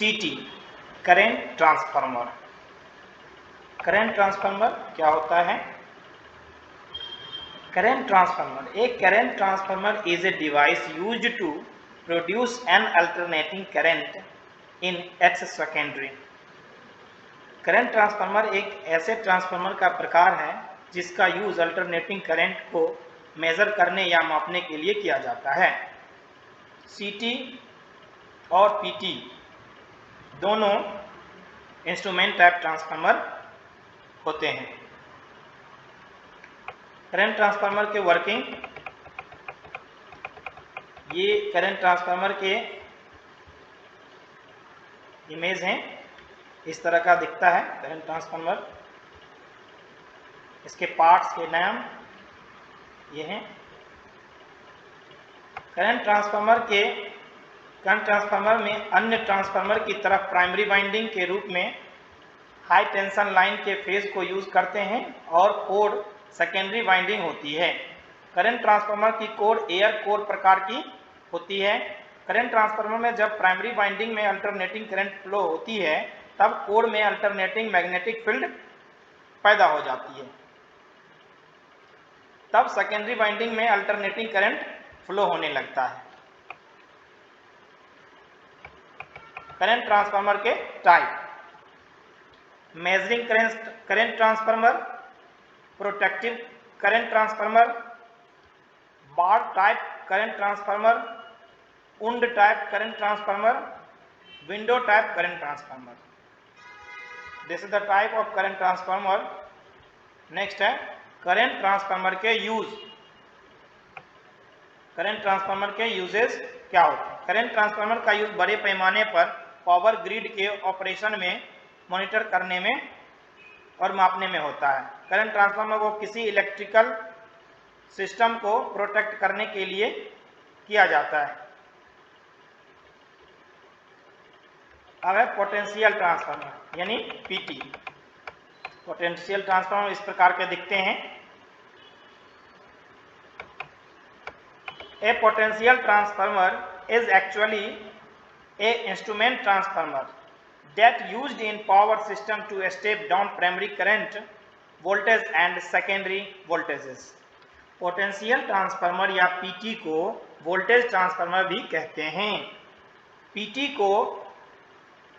CT current transformer. Current transformer क्या होता है? Current transformer is a device used to produce an alternating current in its secondary। Current transformer एक ऐसे transformer का प्रकार है जिसका यूज अल्टरनेटिंग करंट को मेजर करने या मापने के लिए किया जाता है। CT और PT दोनों इंस्ट्रूमेंट टाइप ट्रांसफार्मर होते हैं। करंट ट्रांसफार्मर के वर्किंग, ये करंट ट्रांसफार्मर के इमेज हैं, इस तरह का दिखता है करंट ट्रांसफार्मर। इसके पार्ट्स के नाम ये हैं। करंट ट्रांसफार्मर में अन्य ट्रांसफार्मर की तरफ प्राइमरी वाइंडिंग के रूप में हाई टेंशन लाइन के फेज को यूज करते हैं और कोर सेकेंडरी वाइंडिंग होती है। करंट ट्रांसफार्मर की कोर एयर कोर प्रकार की होती है। करंट ट्रांसफार्मर में जब प्राइमरी वाइंडिंग में अल्टरनेटिंग करंट फ्लो होती है तब कोर में अल्टरनेटिंग मैग्नेटिक फील्ड पैदा हो जाती है, तब सेकेंडरी वाइंडिंग में अल्टरनेटिंग करंट फ्लो होने लगता है। करंट ट्रांसफार्मर के type: measuring current transformer, protective current transformer, bar type current transformer, wound type current transformer, window type current transformer. This is the type of current transformer. Next है current transformer के use. Current transformer के uses क्या होते हैं? Current transformer का use बड़े पैमाने पर पावर ग्रिड के ऑपरेशन में मॉनिटर करने में और मापने में होता है। करंट ट्रांसफार्मर को किसी इलेक्ट्रिकल सिस्टम को प्रोटेक्ट करने के लिए किया जाता है। अब है पोटेंशियल ट्रांसफार्मर यानी PT। पोटेंशियल ट्रांसफार्मर इस प्रकार के दिखते हैं। A potential transformer is actually a instrument transformer that used in power system to step down primary current voltage and secondary voltages। Potential transformer या PT को वोल्टेज ट्रांसफार्मर भी कहते हैं। PT को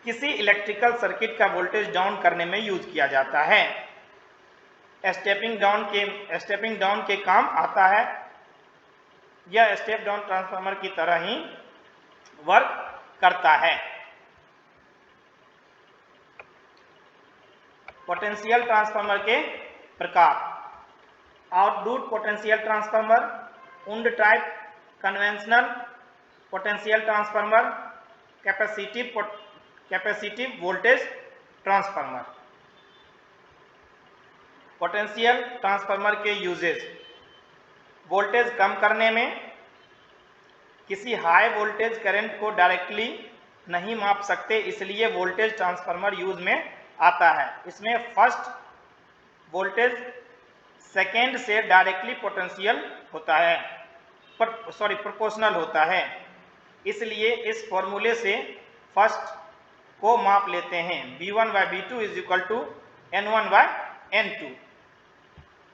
किसी इलेक्ट्रिकल सर्किट का वोल्टेज डाउन करने में यूज किया जाता है। स्टेपिंग डाउन के काम आता है। यह स्टेप डाउन ट्रांसफार्मर की तरह ही वर्क करता है। पोटेंशियल ट्रांसफार्मर के प्रकार: outdoor potential transformer, wound type conventional potential transformer, capacitive voltage transformer. Potential transformer के यूजेस: वोल्टेज कम करने में, किसी हाई वोल्टेज करंट को डायरेक्टली नहीं माप सकते इसलिए वोल्टेज ट्रांसफार्मर यूज में आता है। इसमें फर्स्ट वोल्टेज सेकेंड से डायरेक्टली प्रोपोर्शनल होता है, इसलिए इस फॉर्मूले से फर्स्ट को माप लेते हैं। V1/V2 = N1/N2।